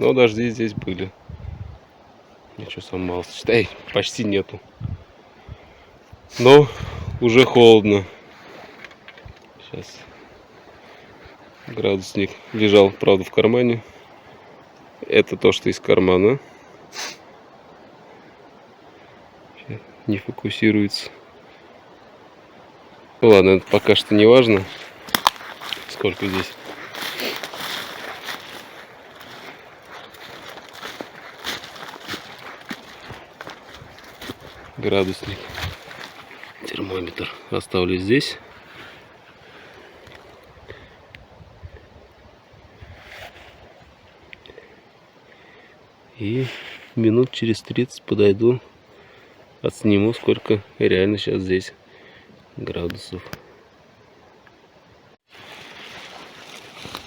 Но дожди здесь были. Ничего, сам мало. Считай, почти нету. Но уже холодно. Сейчас градусник лежал, правда, в кармане. Это то, что из кармана. Не фокусируется. Ну ладно, это пока что не важно, сколько здесь. Градусник, термометр оставлю здесь. И минут через 30 подойду, отсниму, сколько реально сейчас здесь градусов.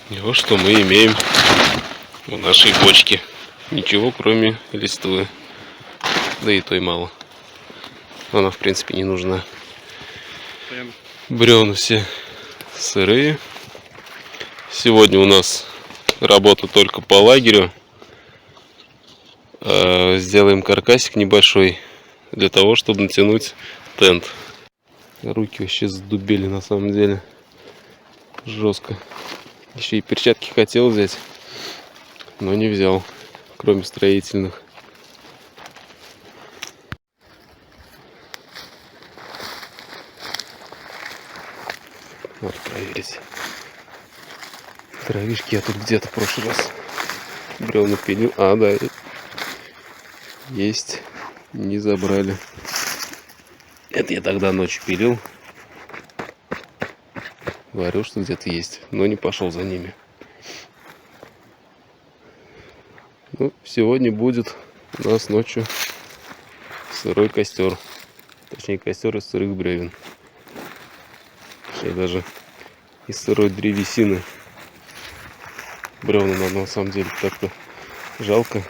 И вот что мы имеем в нашей бочке. Ничего, кроме листвы. Да и той мало. Она, в принципе, не нужна. Бревна все сырые. Сегодня у нас работа только по лагерю. Сделаем каркасик небольшой для того, чтобы натянуть тент. Руки вообще задубели на самом деле. Жестко. Еще и перчатки хотел взять, но не взял, кроме строительных. Вот проверить. Травишки я тут где-то в прошлый раз бревна пилил. А, да, есть. Не забрали. Это я тогда ночью пилил. Говорил, что где-то есть, но не пошел за ними. Ну, сегодня будет у нас ночью сырой костер. Точнее, костер из сырых бревен. Даже из сырой древесины. Бревна надо, на самом деле так-то жалко.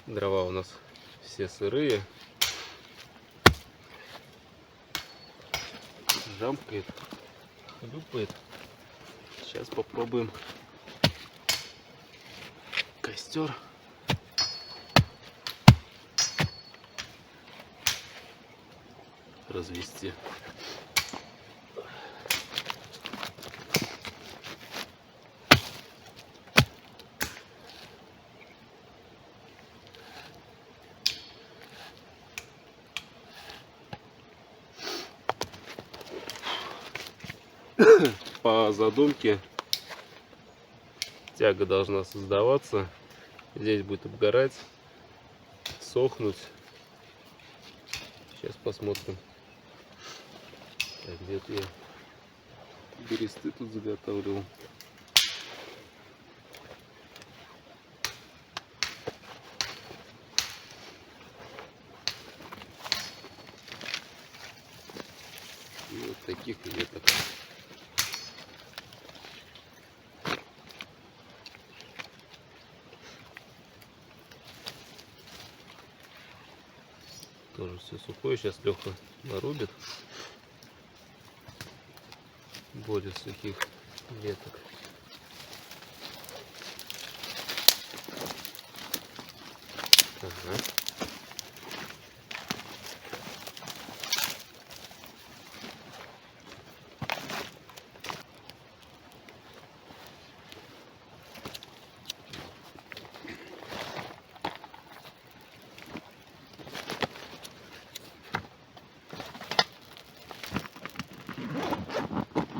Дрова у нас все сырые. Жамкает, хлюпает. Сейчас попробуем костер развести. По задумке тяга должна создаваться, здесь будет обгорать, сохнуть. Сейчас посмотрим. Так, где-то я бересты тут заготавливал. И вот таких веток. Тоже все сухое. Сейчас Леха нарубит. Более сухих веток. Ага.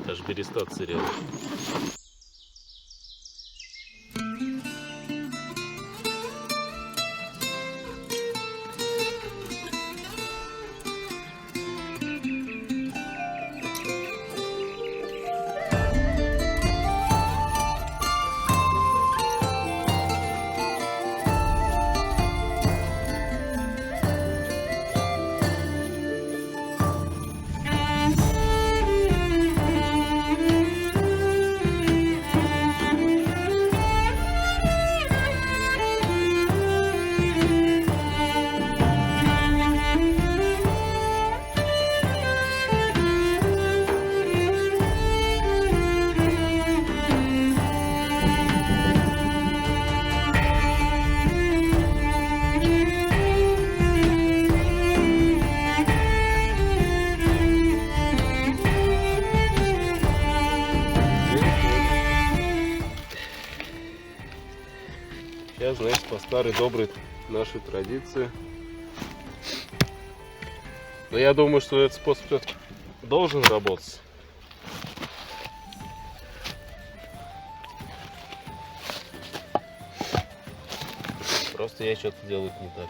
Аж береста отсырела. старой доброй нашей традиции. Но я думаю, что этот способ все-таки должен работать. Просто я что-то делаю не так.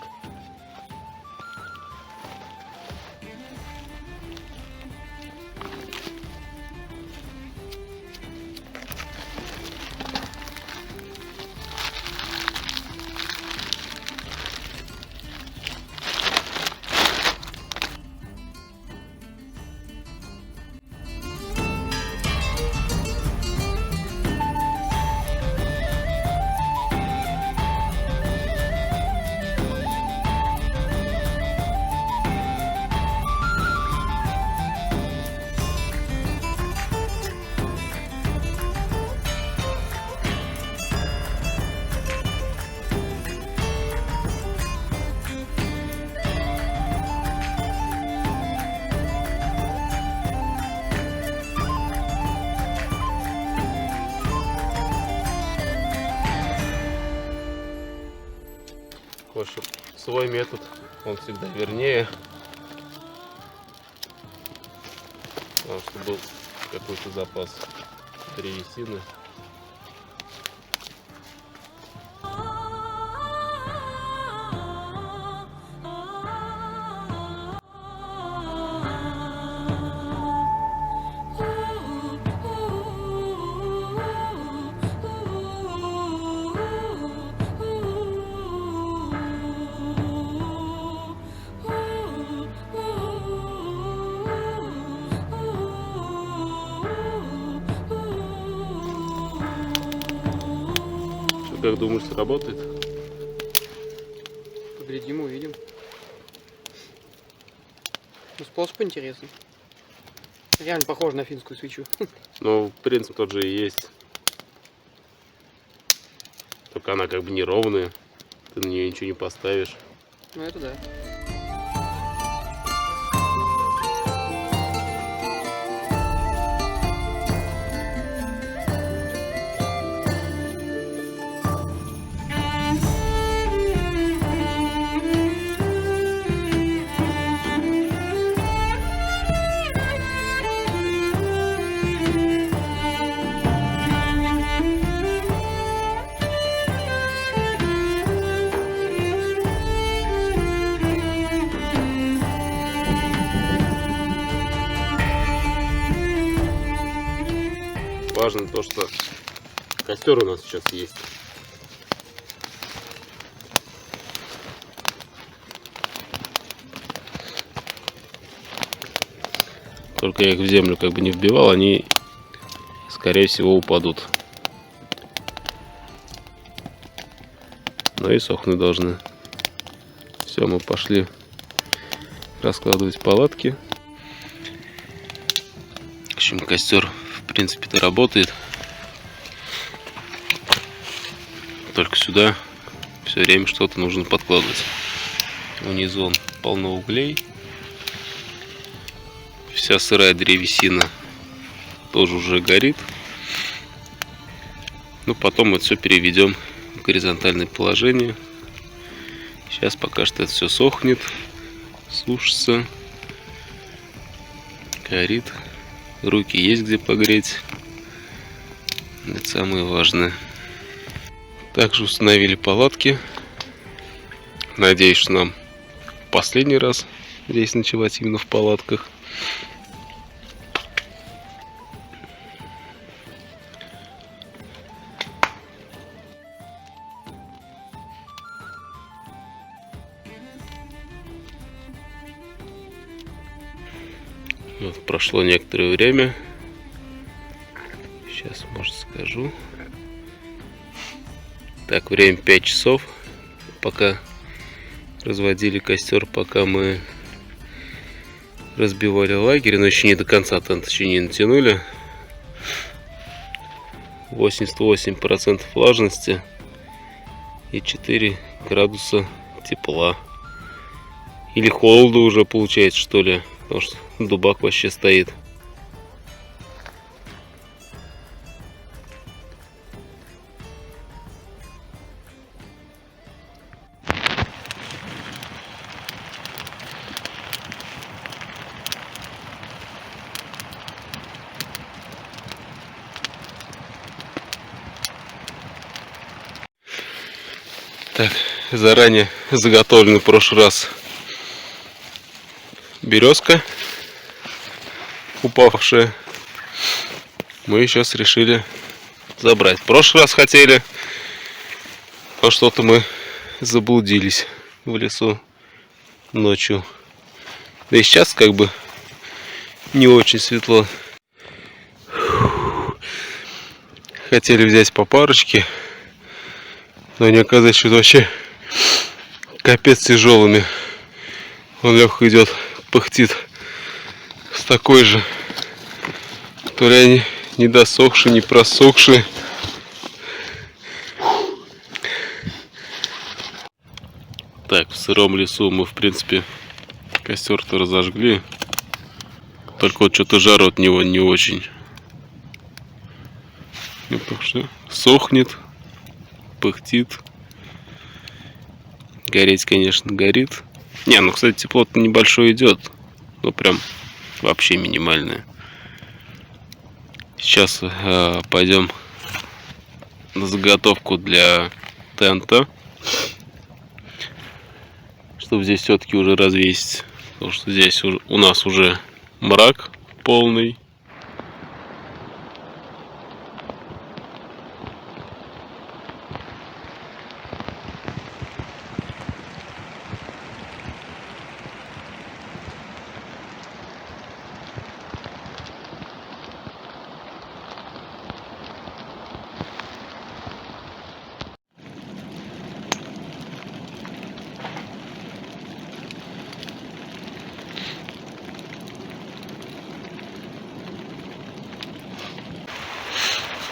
В общем, свой метод, он всегда вернее. Потому что был какой-то запас древесины. Как думаешь, сработает? Поглядим, увидим. Ну, способ интересный. Реально похож на финскую свечу. Ну, принцип тот же и есть. Только она как бы неровная. Ты на нее ничего не поставишь. Ну, это да. Важно то, что костер у нас сейчас есть. Только я их в землю как бы не вбивал, они, скорее всего, упадут. Но и сохнуть должны. Все, мы пошли раскладывать палатки. В общем, костер в принципе-то работает. Только сюда все время что-то нужно подкладывать. Внизу он полно углей. Вся сырая древесина тоже уже горит. Ну, потом мы все переведем в горизонтальное положение. Сейчас пока что это все сохнет, сушится, горит. Руки есть где погреть. Это самое важное. Также установили палатки. Надеюсь, что нам последний раз здесь ночевать именно в палатках. Вот, прошло некоторое время. Сейчас, может, скажу. Так, время 5 часов. Пока разводили костер, пока мы разбивали лагерь, но еще не до конца тент еще не натянули. 88% влажности и 4 градуса тепла. Или холода уже получается, что ли, потому что дубак вообще стоит. Так, заранее заготовленный в прошлый раз березка, упавшая. Мы сейчас решили забрать. В прошлый раз хотели, но что-то мы заблудились в лесу ночью. Да и сейчас как бы не очень светло. Хотели взять по парочке, но они оказались что-то вообще капец тяжелыми. Он легко идет, пыхтит с такой же. То ли они не досохшие, не просохшие. Так, в сыром лесу мы в принципе костер-то разожгли. Только вот что-то жар от него не очень. Ну, потому что сохнет, пыхтит. Гореть, конечно, горит. Не, ну, кстати, тепло-то небольшое идет. Ну, прям вообще минимальное. Сейчас пойдем на заготовку для тента. Чтобы здесь все-таки уже развесить. Потому что здесь у нас уже мрак полный.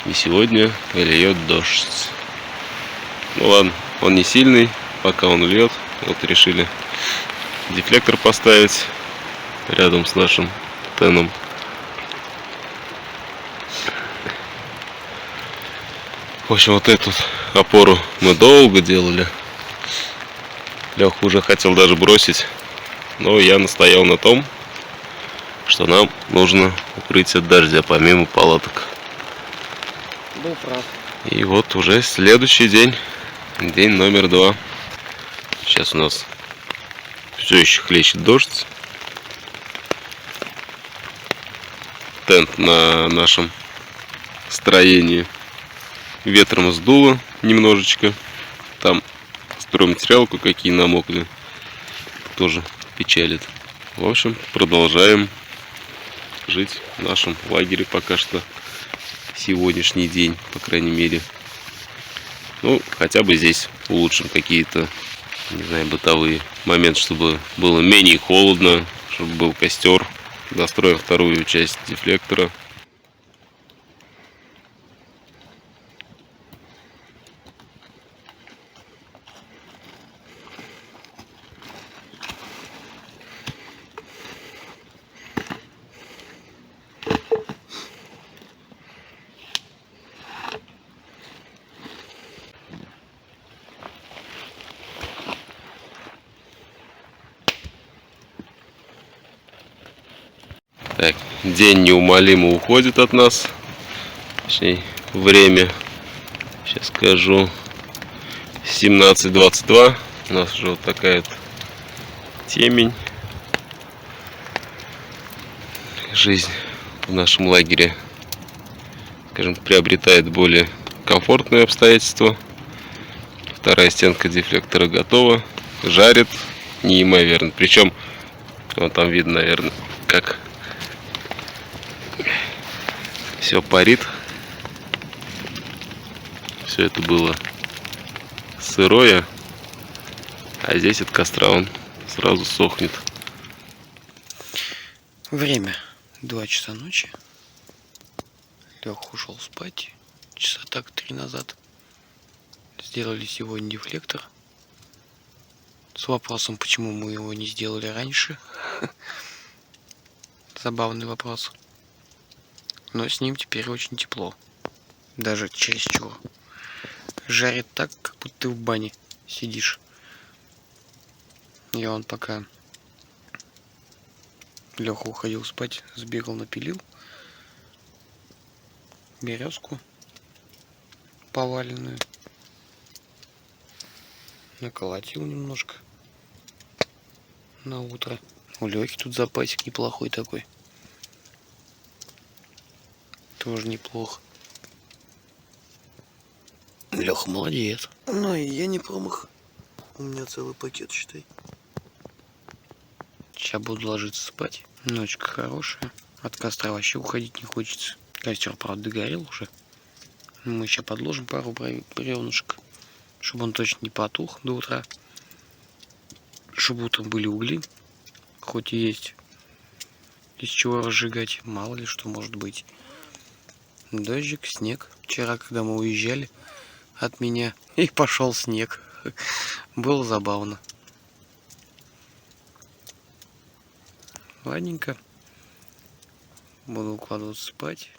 И сегодня льет дождь. Ну ладно, он не сильный, пока он льет. Вот решили дефлектор поставить рядом с нашим теном. В общем, вот эту опору мы долго делали. Леха уже хотел даже бросить, но я настоял на том, что нам нужно укрытие от дождя помимо палаток. Был прав. И вот уже следующий день, день номер 2. Сейчас у нас все еще хлещет дождь. Тент на нашем строении ветром сдуло немножечко. Там стройматериал кое-какие намокли. Тоже печалит. В общем, продолжаем жить в нашем лагере пока что. Сегодняшний день, по крайней мере. Ну, хотя бы здесь улучшим какие-то, не знаю, бытовые моменты, чтобы было менее холодно, чтобы был костер. Достроим вторую часть дефлектора. Так, день неумолимо уходит от нас. Точнее, время, сейчас скажу, 17:22. У нас уже вот такая вот темень. Жизнь в нашем лагере, скажем, приобретает более комфортные обстоятельства. Вторая стенка дефлектора готова. Жарит неимоверно. Причем, вот там видно, наверное, как все парит. Все это было сырое, а здесь от костра он сразу сохнет. Время 2 часа ночи. Леха ушел спать. Часа так 3 назад. Сделали сегодня дефлектор. С вопросом, почему мы его не сделали раньше. Забавный вопрос. Но с ним теперь очень тепло. Даже чересчур. Жарит так, как будто ты в бане сидишь. И он пока Леха уходил спать, сбегал, напилил березку поваленную. Наколотил немножко на утро. У Лехи тут запасик неплохой такой. Тоже неплохо. Леха молодец. Ну и я не промах. У меня целый пакет, считай. Сейчас буду ложиться спать. Ночка хорошая. От костра вообще уходить не хочется. Костер, правда, догорел уже. Мы еще подложим пару бревнышек, чтобы он точно не потух до утра. Чтобы утром были угли. Хоть и есть из чего разжигать. Мало ли что может быть. Дождик, снег. Вчера, когда мы уезжали от меня, и пошел снег. Было забавно. Ладненько. Буду укладываться спать.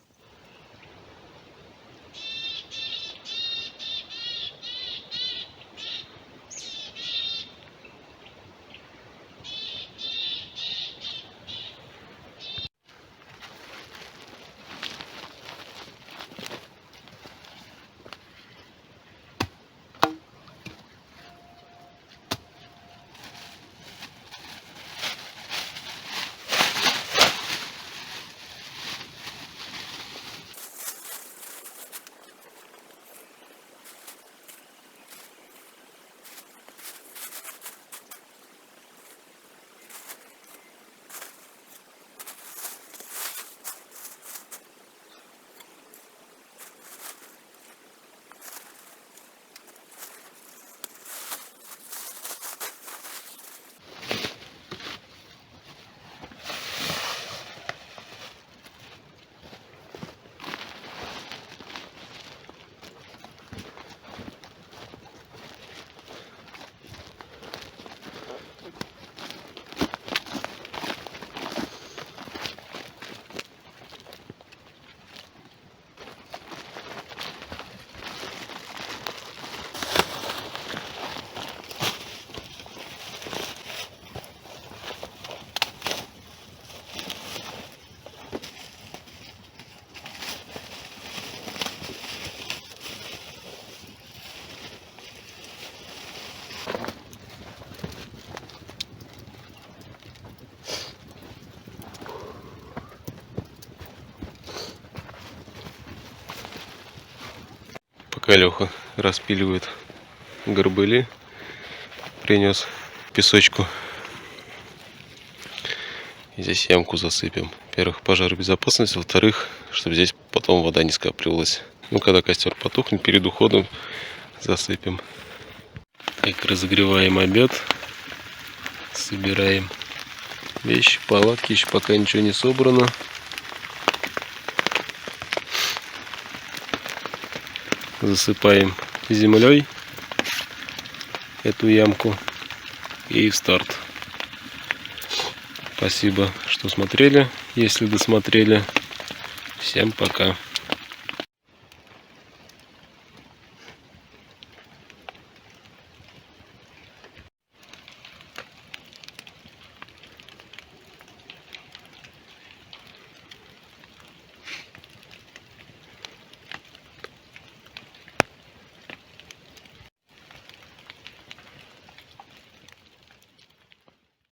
Пока Леха распиливает горбыли, принес песочку. И здесь ямку засыпем. Во-первых, пожаробезопасность, во-вторых, чтобы здесь потом вода не скапливалась. Ну, когда костер потухнет, перед уходом засыпем. Так, разогреваем обед. Собираем вещи, палатки. Еще пока ничего не собрано. Засыпаем землей эту ямку и в старт. Спасибо, что смотрели. Если досмотрели, всем пока.